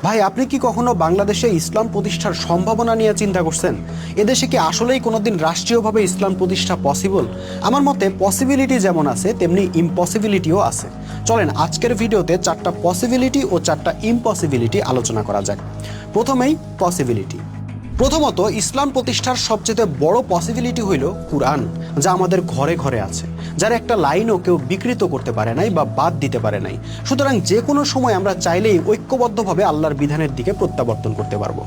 ভাই, আপনি কি কখনো বাংলাদেশে ইসলাম প্রতিষ্ঠার সম্ভাবনা নিয়ে চিন্তা করছেন? এদেশে কি আসলেই কোনোদিন রাষ্ট্রীয়ভাবে ইসলাম প্রতিষ্ঠা পসিবল? আমার মতে পসিবিলিটি যেমন আছে তেমনি ইম্পসিবিলিটিও আছে। চলেন আজকের ভিডিওতে 4টা পসিবিলিটি ও 4টা ইম্পসিবিলিটি আলোচনা করা যাক। প্রথমেই পসিবিলিটি। প্রথমত, ইসলাম প্রতিষ্ঠার সবচেয়ে বড় পসিবিলিটি হইল কুরআন, যা আমাদের ঘরে ঘরে আছে, যার একটা লাইনও কেউ বিকৃত করতে পারে নাই বা বাদ দিতে পারে নাই। সুতরাং যে কোনো সময় আমরা চাইলেই ঐক্যবদ্ধভাবে আল্লাহর বিধানের দিকে প্রত্যাবর্তন করতে পারবো।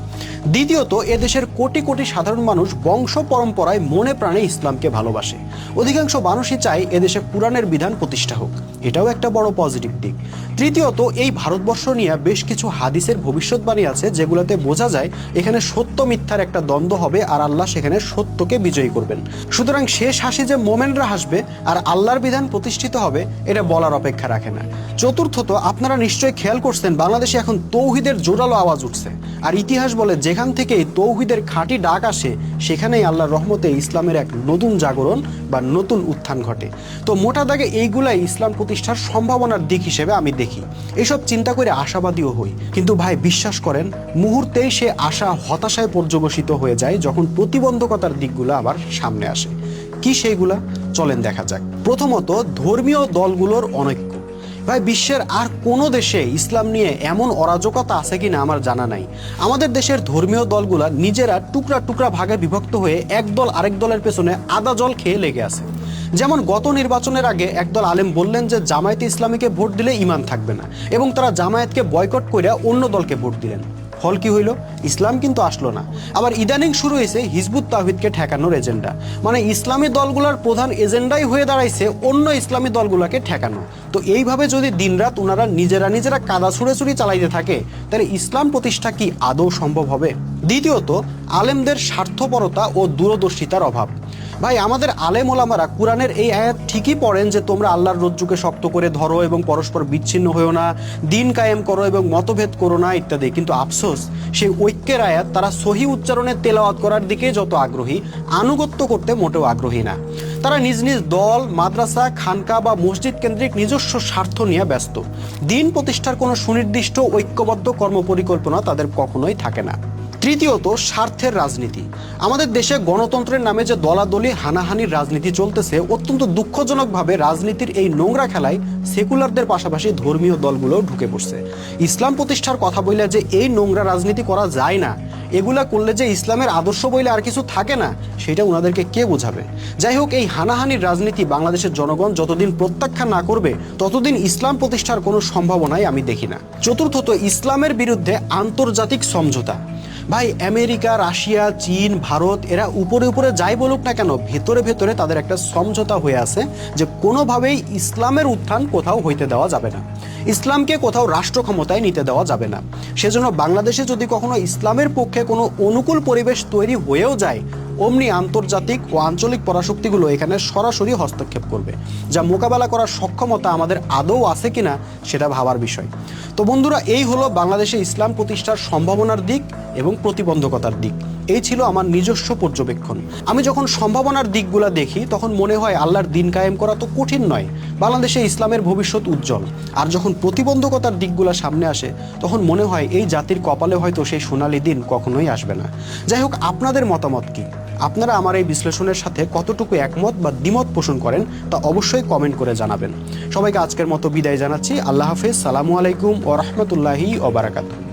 দ্বিতীয়ত, এদেশের কোটি কোটি সাধারণ মানুষ বংশ পরম্পরায় মনে প্রাণে ইসলামকে ভালোবাসে। অধিকাংশ মানুষই চায় এদেশে কুরআনের বিধান প্রতিষ্ঠা হোক, এটাও একটা বড় পজিটিভ দিক। তৃতীয়ত, এই ভারতবর্ষ নিয়ে বেশ কিছু হাদিসের ভবিষ্যৎবাণী আছে, যেগুলোতে বোঝা যায় এখানে সত্য মিথ্যার একটা দ্বন্দ্ব হবে আর আল্লাহ সেখানে সত্যকে বিজয়ী করবেন। সুতরাং শেষ হাসি যে মোমেনরা হাসবে আর আল্লাহর বিধান প্রতিষ্ঠিত হবে, এটা বলার অপেক্ষা রাখে না। চতুর্থত, আপনারা নিশ্চয়ই খেয়াল করছেন বাংলাদেশে এখন তৌহিদের জোরালো আওয়াজ উঠছে, আর ইতিহাস বলে যেখান থেকে তৌহিদের খাঁটি ডাক আসে সেখানেই আল্লাহর রহমতে ইসলামের এক নতুন জাগরণ বা নতুন উত্থান ঘটে। তো মোটা দাগে এইগুলাই ইসলাম প্রতিষ্ঠার সম্ভাবনার দিক হিসেবে আমি দেখি। এসব চিন্তা করে আশাবাদীও হই, কিন্তু ভাই বিশ্বাস করেন, মুহূর্তেই সে আশা হতাশায় পর্যবসিত হয়ে যায় যখন প্রতিবন্ধকতার দিকগুলো আবার সামনে আসে। কি সেইগুলা? চলেন দেখা যাক। প্রথমত, ধর্মীয় দলগুলোর অনৈক্য। ভাই, বিশ্বের আর কোনো দেশে ইসলাম নিয়ে এমন অরাজকতা আছে কিনা আমার জানা নাই। আমাদের দেশের ধর্মীয় দলগুলা নিজেরা টুকরা টুকরা ভাগে বিভক্ত হয়ে এক দল আরেক দলের পেছনে আদা জল খেয়ে লেগে আছে। যেমন গত নির্বাচনের আগে একদল আলেম বললেন যে জামায়াতে ইসলামীকে ভোট দিলে ঈমান থাকবে না, এবং তারা জামায়াতকে বয়কট করে অন্য দলকে ভোট দিলেন। ফল কি হইল? ইসলাম কিন্তু আসলো না। আবার ইদানিং শুরু হয়েছে হিজবুত তাওহীদকে ঠেকানোর এজেন্ডা, মানে ইসলামী দলগুলোর প্রধান এজেন্ডাই হয়ে দাঁড়াইছে অন্য ইসলামী দলগুলোকে ঠেকানো। তো এইভাবে যদি দিনরাত ওনারা নিজেরা কাদা ছুড়ে চালাইতে থাকে, তাহলে ইসলাম প্রতিষ্ঠা কি আদৌ সম্ভব হবে? দ্বিতীয়ত, আলেমদের স্বার্থপরতা ও দূরদর্শিতার অভাব। ভাই, আমাদের আলেম ওলামারা কুরআনের এই আয়াত ঠিকই পড়েন যে তোমরা আল্লাহর রজ্জুকে শক্ত করে ধরো এবং পরস্পর বিচ্ছিন্ন হয়েও না, দিন কায়েম করো এবং মতভেদ করো না ইত্যাদি, কিন্তু আফসোস সেই ঐক্যের আয়াত তারা সহি উচ্চারণে তেলাওয়াত করার দিকে যত আগ্রহী, আনুগত্য করতে মোটেও আগ্রহী না। তারা নিজ নিজ দল, মাদ্রাসা, খানকা বা মসজিদ কেন্দ্রিক নিজস্ব স্বার্থ নিয়ে ব্যস্ত। দিন প্রতিষ্ঠার কোনো সুনির্দিষ্ট ঐক্যবদ্ধ কর্মপরিকল্পনা তাদের কখনোই থাকে না। তৃতীয়ত, স্বার্থের রাজনীতি। আমাদের দেশে গণতন্ত্রের নামে যে দলাদলি হানাহানির রাজনীতি চলতেছে, অত্যন্ত দুঃখজনকভাবে রাজনীতির এই নোংরা খেলায় সেকুলারদের পাশাপাশি ধর্মীয় দলগুলো ঢুকে পড়ছে। ইসলাম প্রতিষ্ঠার কথা বললে যে এই নোংরা রাজনীতি করা যায় না, এগুলা করলে যে ইসলামের আদর্শ বইলে আর কিছু থাকে না, সেটা ওনাদেরকে কে বোঝাবে? যাই হোক, এই হানাহানির রাজনীতি বাংলাদেশের জনগণ যতদিন প্রত্যাখ্যান না করবে ততদিন ইসলাম প্রতিষ্ঠার কোনো সম্ভাবনাই আমি দেখি না। চতুর্থত, ইসলামের বিরুদ্ধে আন্তর্জাতিক সমঝোতা। ভাই, আমেরিকা, রাশিয়া, চীন, ভারত এরা উপরে উপরে যাই বলুক না কেন, ভেতরে ভেতরে তাদের একটা সমঝোতা হয়ে আছে যে কোনোভাবেই ইসলামের উত্থান কোথাও হইতে দেওয়া যাবে না, ইসলামকে কোথাও রাষ্ট্র ক্ষমতায় নিতে দেওয়া যাবে না। সেজন্য বাংলাদেশে যদি কখনো ইসলামের পক্ষে কোনো অনুকূল পরিবেশ তৈরি হয়েও যায়, অমনি আন্তর্জাতিক ও আঞ্চলিক পরাশক্তিগুলো এখানে সরাসরি হস্তক্ষেপ করবে, যা মোকাবেলা করার সক্ষমতা আমাদের আদৌ আছে কিনা সেটা ভাবার বিষয়। তো বন্ধুরা, এই হলো বাংলাদেশে ইসলাম প্রতিষ্ঠার সম্ভাবনার দিক এবং প্রতিবন্ধকতার দিক। এই ছিল আমার নিজস্ব পর্যবেক্ষণ। আমি যখন সম্ভাবনার দিকগুলা দেখি তখন মনে হয় আল্লাহর দিন কায়েম করা তো কঠিন নয়, বাংলাদেশে ইসলামের ভবিষ্যৎ উজ্জ্বল। আর যখন প্রতিবন্ধকতার দিকগুলা সামনে আসে তখন মনে হয় এই জাতির কপালে হয়তো সেই সোনালী দিন কখনোই আসবে না। যাই হোক, আপনাদের মতামত কি? আপনারা আমার এই বিশ্লেষণের সাথে কতটুকু একমত বা দ্বিমত পোষণ করেন তা অবশ্যই কমেন্ট করে জানাবেন। সবাইকে আজকের মতো বিদায় জানাচ্ছি। আল্লাহ হাফেজ। সালামু আলাইকুম ওয়া রাহমাতুল্লাহি ওয়া বারাকাতুহু।